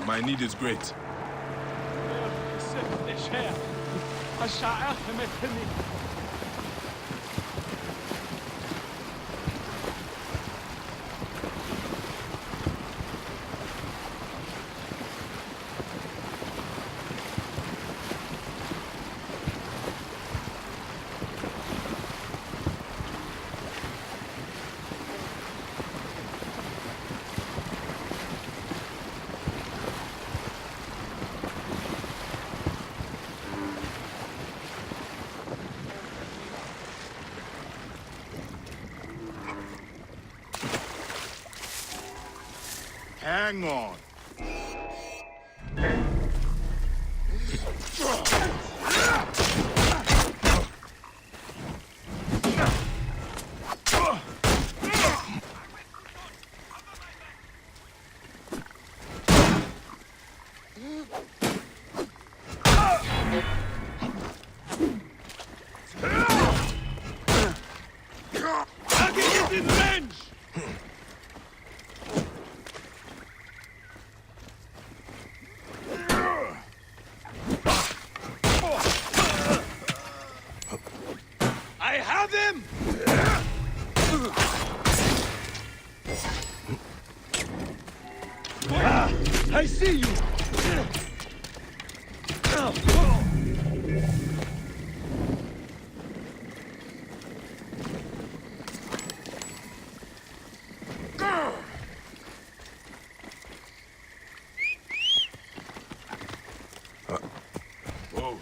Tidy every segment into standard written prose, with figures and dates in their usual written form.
My need is great. Hang on. I see you! Whoa.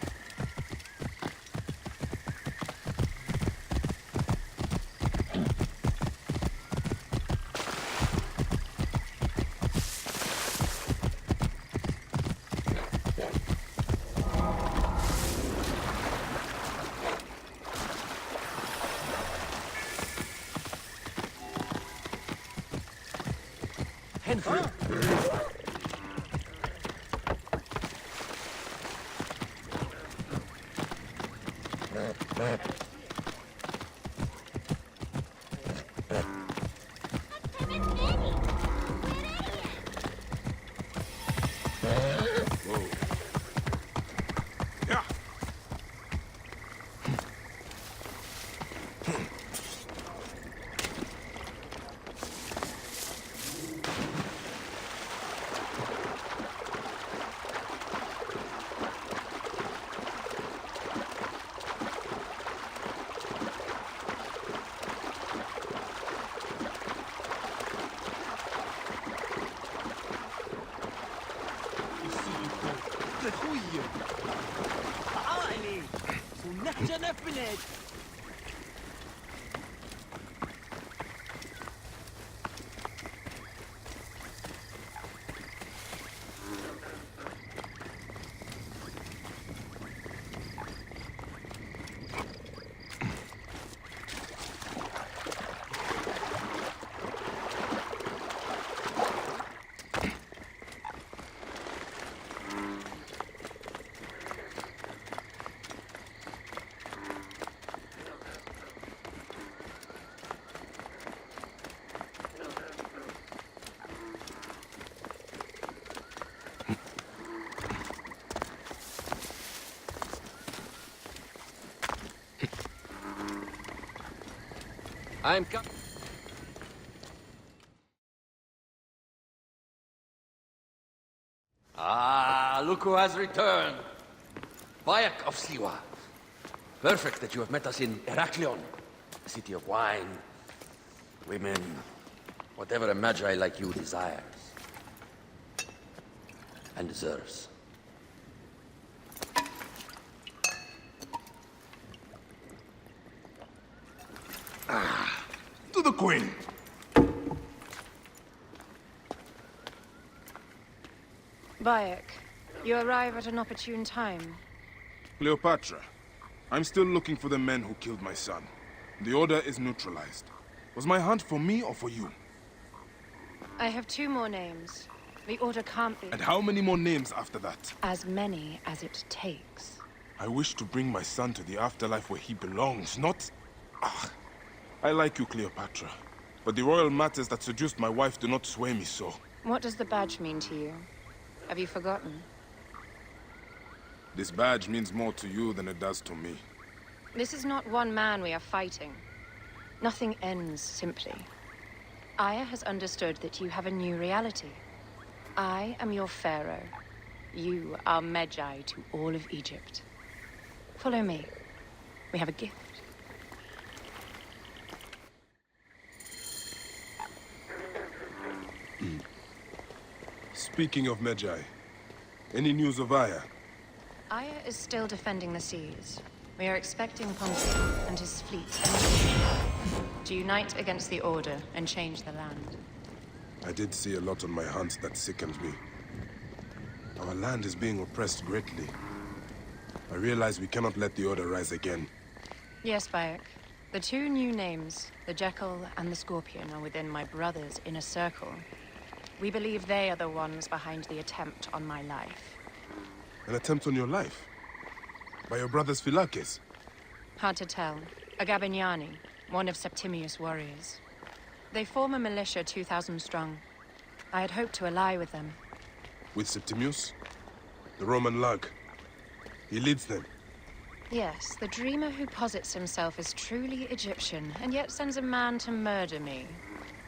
Ah, look who has returned. Bayek of Siwa. Perfect that you have met us in Heraklion, a city of wine, women, whatever a medjay like you desires. And deserves. To the Queen! Bayek, you arrive at an opportune time. Cleopatra, I'm still looking for the men who killed my son. The order is neutralized. Was my hunt for me or for you? I have 2 more names. The order can't be And how many more names after that? as many as it takes. I wish to bring my son to the afterlife where he belongs, not... Ah, I like you, Cleopatra. But the royal matters that seduced my wife do not sway me so. What does the badge mean to you? Have you forgotten? This badge means more to you than it does to me. This is not one man we are fighting. Nothing ends simply. Aya has understood that you have a new reality. I am your pharaoh. You are medjay to all of Egypt. Follow me. We have a gift. Speaking of medjay, any news of Aya? Aya is still defending the seas. We are expecting Pompey and his fleet to unite against the Order and change the land. I did see a lot on my hunt that sickened me. Our land is being oppressed greatly. I realize we cannot let the Order rise again. Yes, Bayek. The 2 new names, the Jekyll and the Scorpion, are within my brother's inner circle. We believe they are the ones behind the attempt on my life. An attempt on your life? By your brother's Philakes? Hard to tell. A Gabignani, one of Septimius' warriors. They form a militia 2,000 strong. I had hoped to ally with them. With Septimius? The Roman lug. He leads them. Yes, the dreamer who posits himself as truly Egyptian, and yet sends a man to murder me.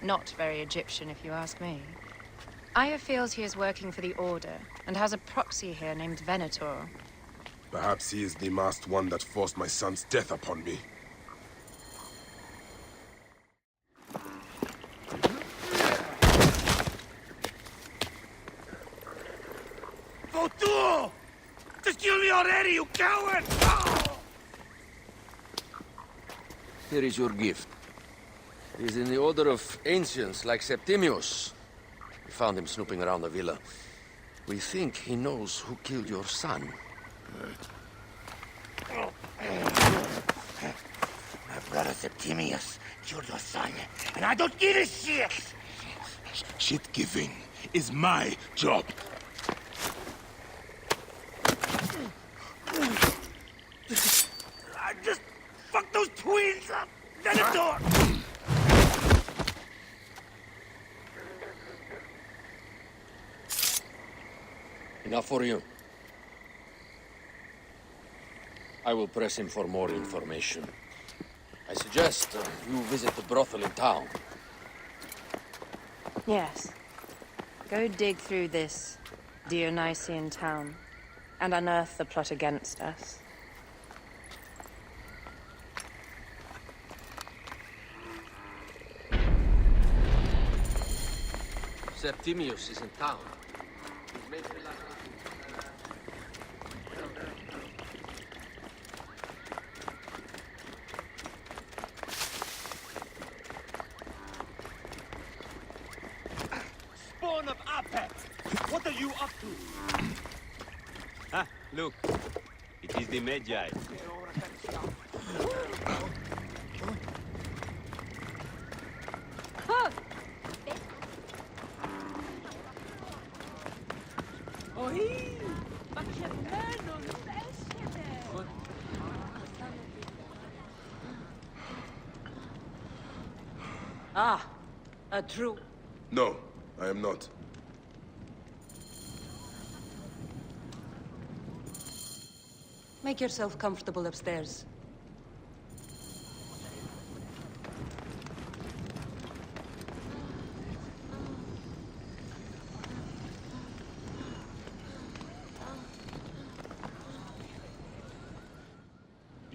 Not very Egyptian, if you ask me. Aya feels he is working for the Order, and has a proxy here named Venator. Perhaps he is the masked one that forced my son's death upon me. Votu! Just kill me already, you coward! Oh! Here is your gift. It is in the order of ancients like Septimius. We found him snooping around the villa. We think he knows who killed your son. My brother Septimius killed your son, and I don't give a shit! Shit-giving is my job. I just fucked those twins up! Venator! Enough for you. I will press him for more information. I suggest you visit the brothel in town. Yes. Go dig through this Dionysian town, and unearth the plot against us. Septimius is in town. He's made me like... Spawn of Apex! What are you up to? Ah, look. It is the medjay. Ah, a true. No, I am not. Make yourself comfortable upstairs.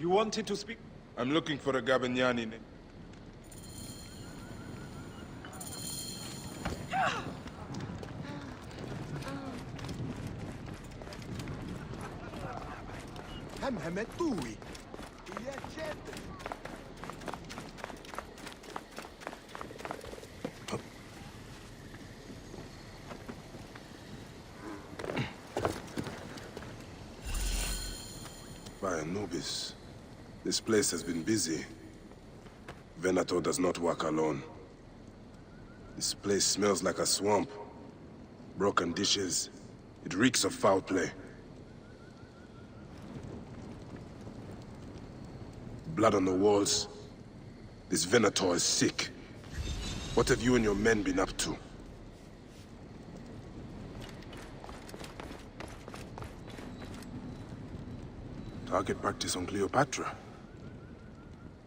You wanted to speak? I'm looking for a Gabignani. By Anubis, this place has been busy. Venator does not work alone. This place smells like a swamp. Broken dishes. It reeks of foul play. Blood on the walls. This Venator is sick. What have you and your men been up to? Target practice on Cleopatra.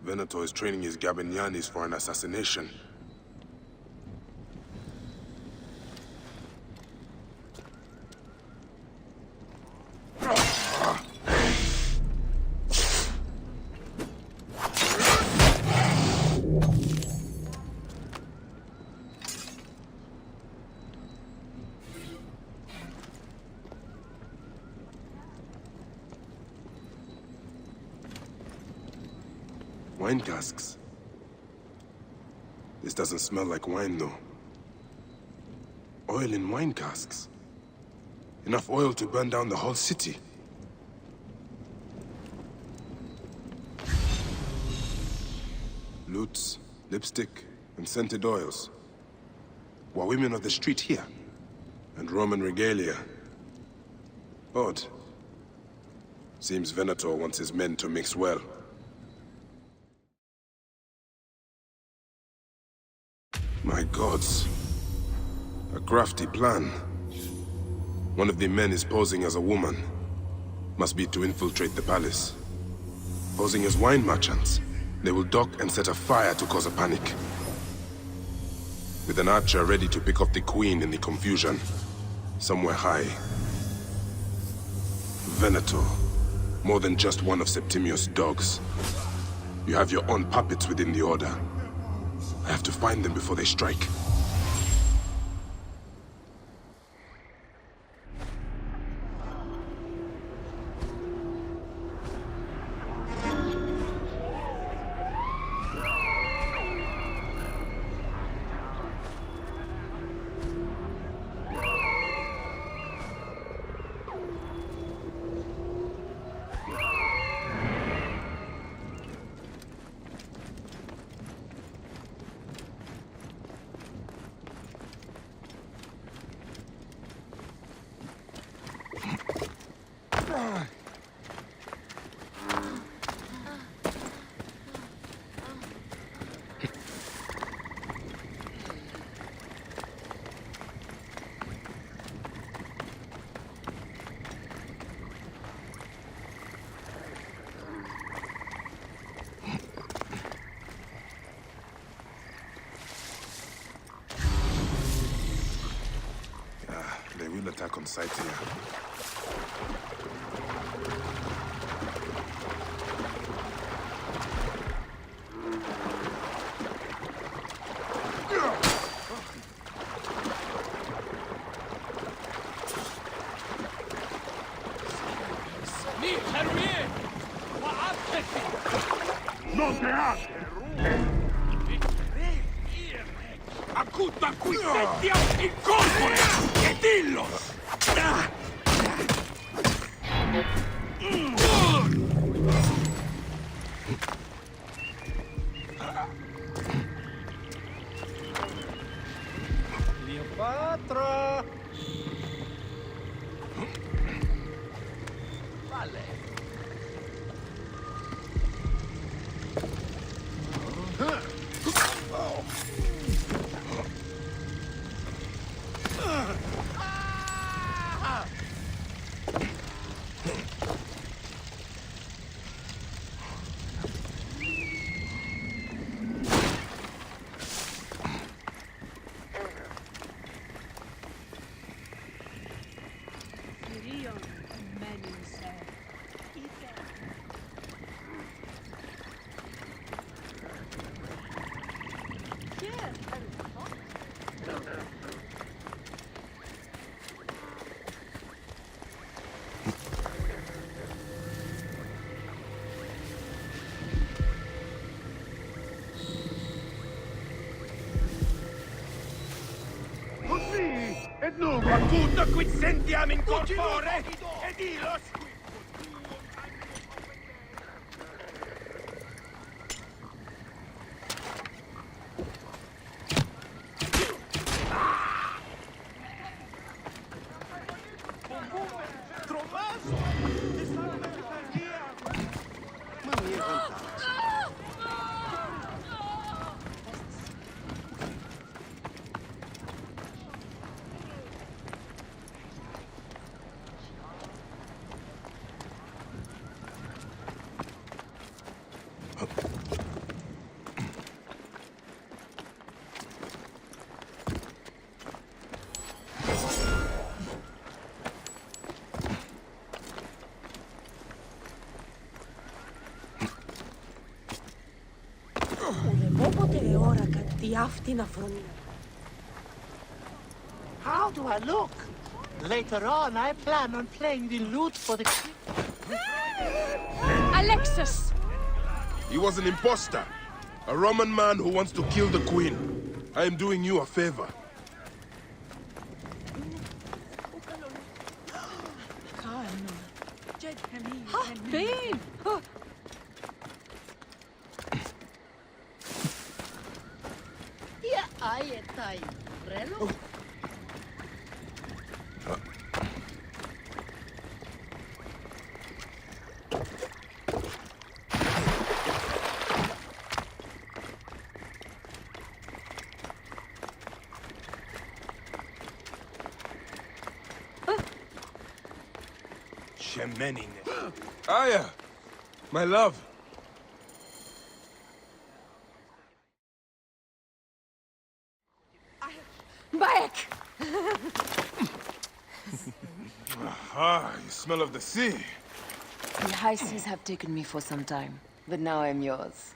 Venator is training his Gabignanis for an assassination. Wine casks. This doesn't smell like wine, though. Oil in wine casks. Enough oil to burn down the whole city. Lutes, lipstick, and scented oils. Were women of the street here? And Roman regalia. Odd. Seems Venator wants his men to mix well. My gods. A crafty plan. One of the men is posing as a woman. Must be to infiltrate the palace. Posing as wine merchants, they will dock and set a fire to cause a panic. With an archer ready to pick off the queen in the confusion. Somewhere high. Venator. More than just one of Septimius' dogs. You have your own puppets within the Order. I have to find them before they strike. They will attack on sight here. Acutta qui setti in corpore e dillos! Cleopatra! Num appunto quid sentiam in corpore, ed ilos How do I look? Later on, I plan on playing the lute for the... Alexis! He was an imposter. A Roman man who wants to kill the queen. I am doing you a favor. Babe! Yeah, I time. Relo? Aya! My love. Bayek! Ah, you smell of the sea. The high seas have taken me for some time, but now I'm yours.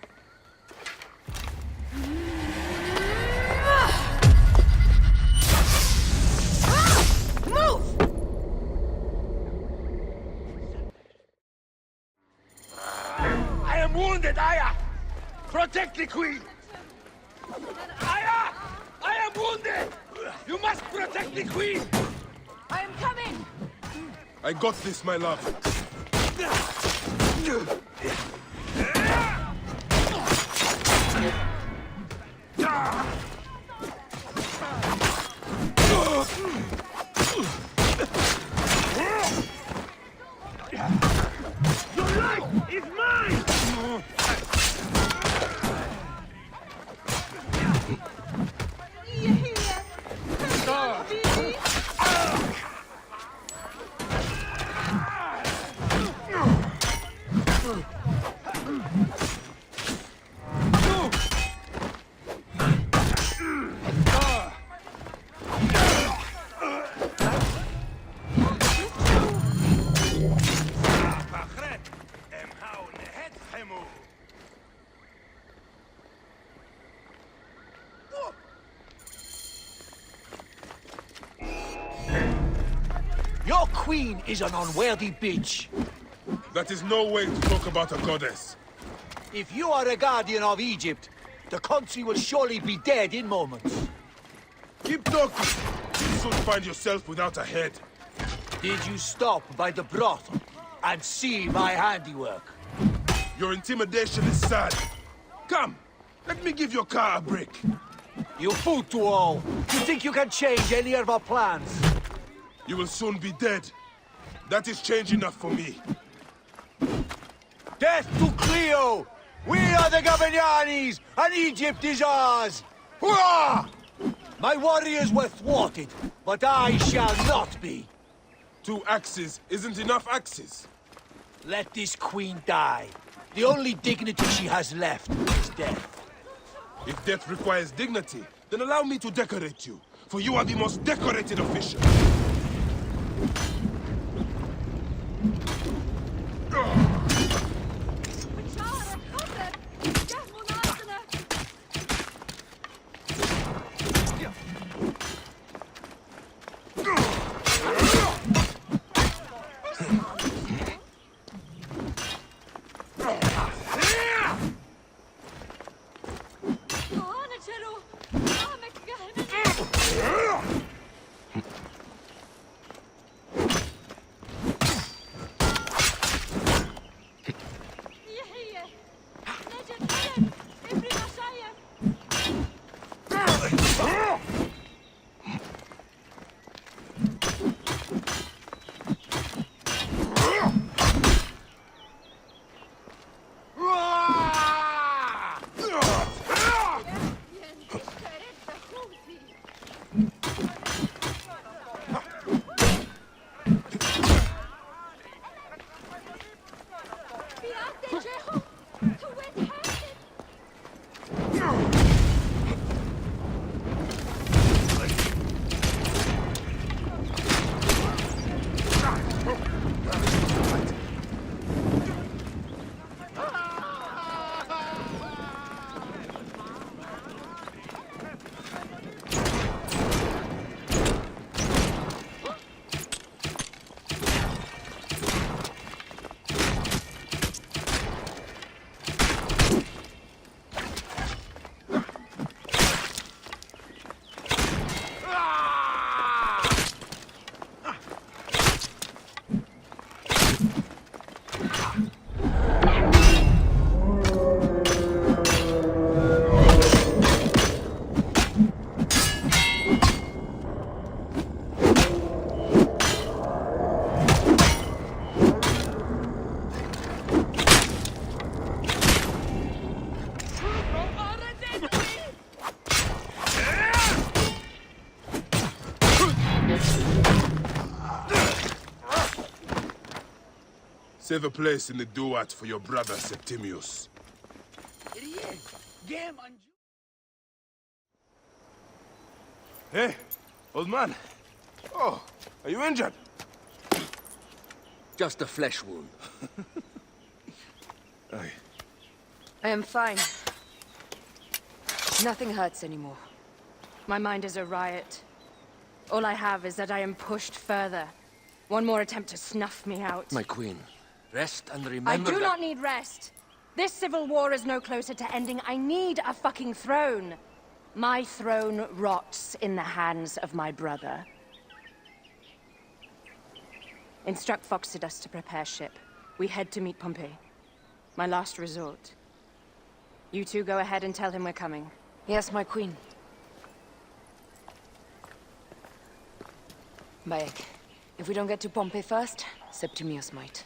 Move! I am wounded, Aya! Protect the queen! Aya! I am wounded! You must protect the queen! I am coming! I got this, my love. Your life is mine! Your queen is an unworthy bitch. That is no way to talk about a goddess. If you are a guardian of Egypt, the country will surely be dead in moments. Keep talking. You'll soon find yourself without a head. Did you stop by the brothel and see my handiwork? Your intimidation is sad. Come, let me give your car a break. You fool to all. You think you can change any of our plans? You will soon be dead. That is change enough for me. Death to Cleo! We are the Gavianis, and Egypt is ours! Hurrah! My warriors were thwarted, but I shall not be. 2 axes isn't enough axes. Let this queen die. The only dignity she has left is death. If death requires dignity, then allow me to decorate you, for you are the most decorated official. Save a place in the duat for your brother Septimius. Hey, old man. Oh, are you injured? Just a flesh wound. Aye. I am fine. Nothing hurts anymore. My mind is a riot. All I have is that I am pushed further. One more attempt to snuff me out. My queen, rest and remember I do that- not need rest. This civil war is no closer to ending. I need a fucking throne. My throne rots in the hands of my brother. Instruct Foxidus to prepare ship. We head to meet Pompey. My last resort. You two go ahead and tell him we're coming. Yes, my queen. Bayek, if we don't get to Pompey first, Septimius might.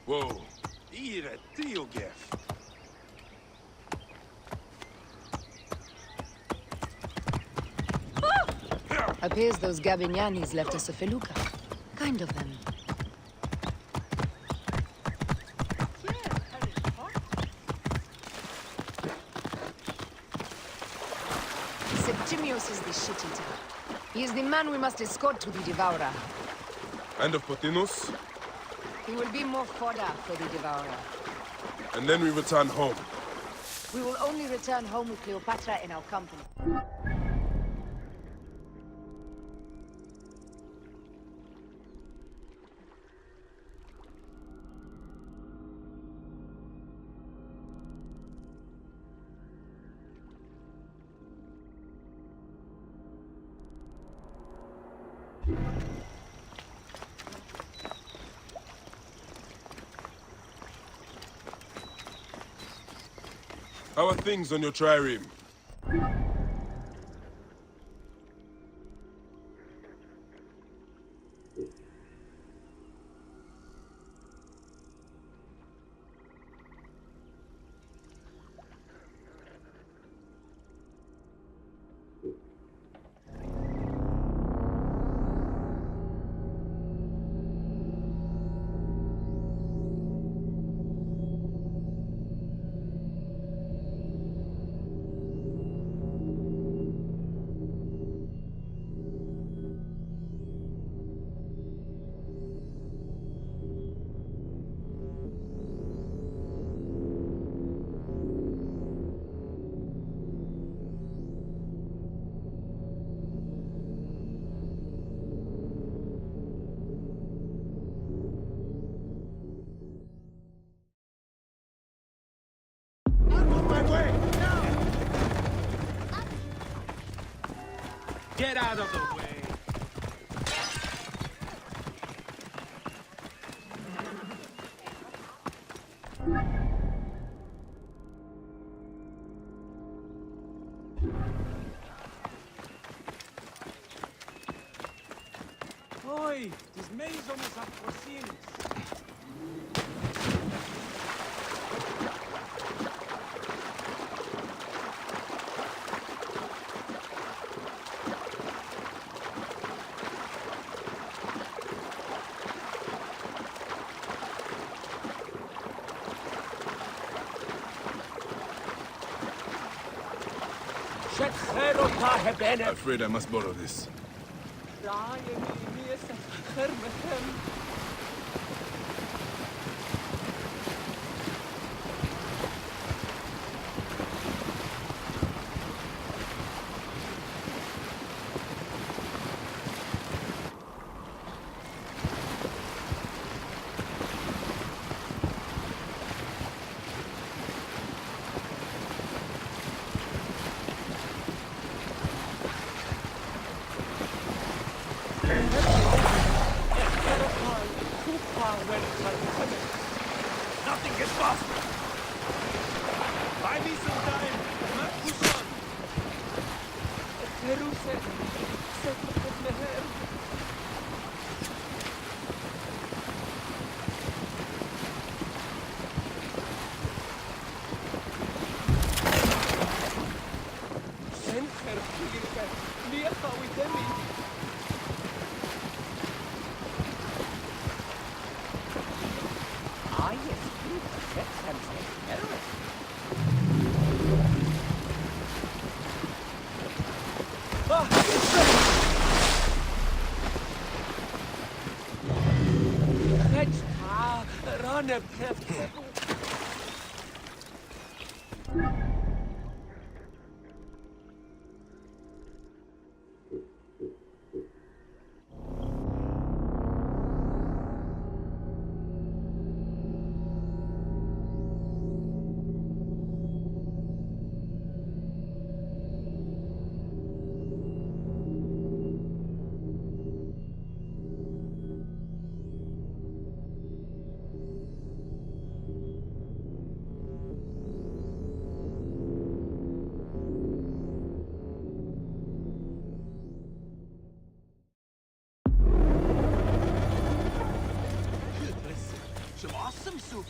Whoa. Ire, tío Gef. Appears those Gabinianis left us a felucca. Kind of them. Septimius is the shit-eater. He is the man we must escort to the Devourer. And of Potinus, He will be more fodder for the Devourer. and then we return home. We will only return home with Cleopatra in our company. How are things on your trireme? Get out of the way! Oi! These maize almost have porcines! I'm afraid I must borrow this. Nothing gets faster! Buy me some time! Push on! Some awesome soup.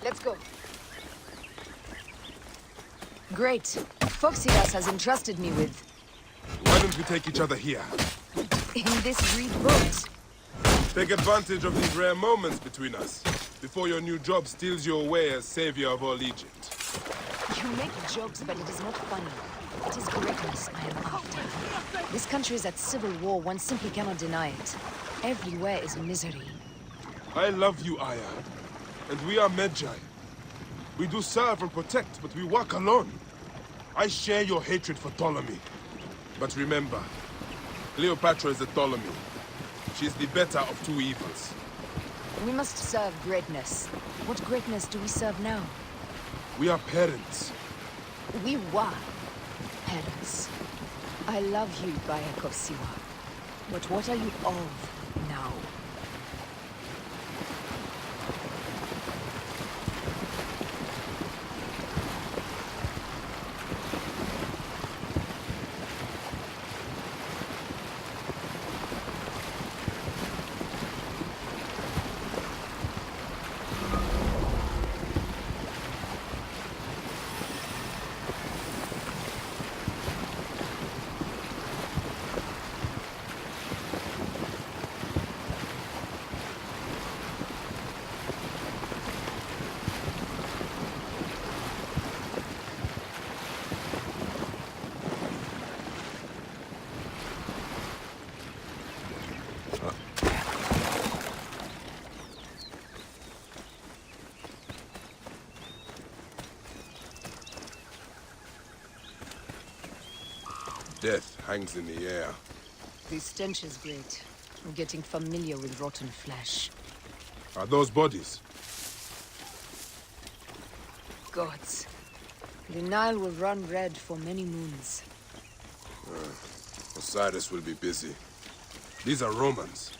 Let's go. Great. Foxidas has entrusted me with... Why don't we take each other here? in this reed boat. Take advantage of these rare moments between us, before your new job steals you away as savior of all Egypt. You make jokes, but it is not funny. It is greatness I am after. This country is at civil war, one simply cannot deny it. Everywhere is misery. I love you, Aya. And we are medjay. We do serve and protect, but we work alone. I share your hatred for Ptolemy. But remember, Cleopatra is a Ptolemy. She's the better of two evils. We must serve greatness. What greatness do we serve now? We are parents. We were parents. I love you, Bayek of Siwa. But what are you of now? Death hangs in the air. The stench is great. I'm getting familiar with rotten flesh. Are those bodies? Gods. The Nile will run red for many moons. Osiris will be busy. These are Romans.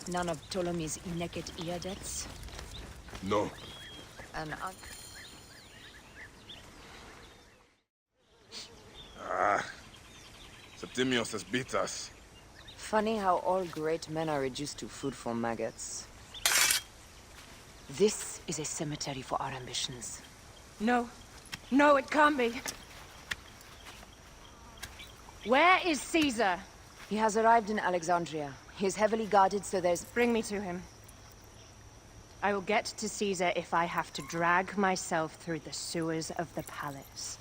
None of Ptolemy's naked ear debts? No. And Septimius has beat us. funny how all great men are reduced to food for maggots. This is a cemetery for our ambitions. No. No, it can't be. Where is Caesar? He has arrived in Alexandria. He is heavily guarded, so there's... Bring me to him. I will get to Caesar if I have to drag myself through the sewers of the palace.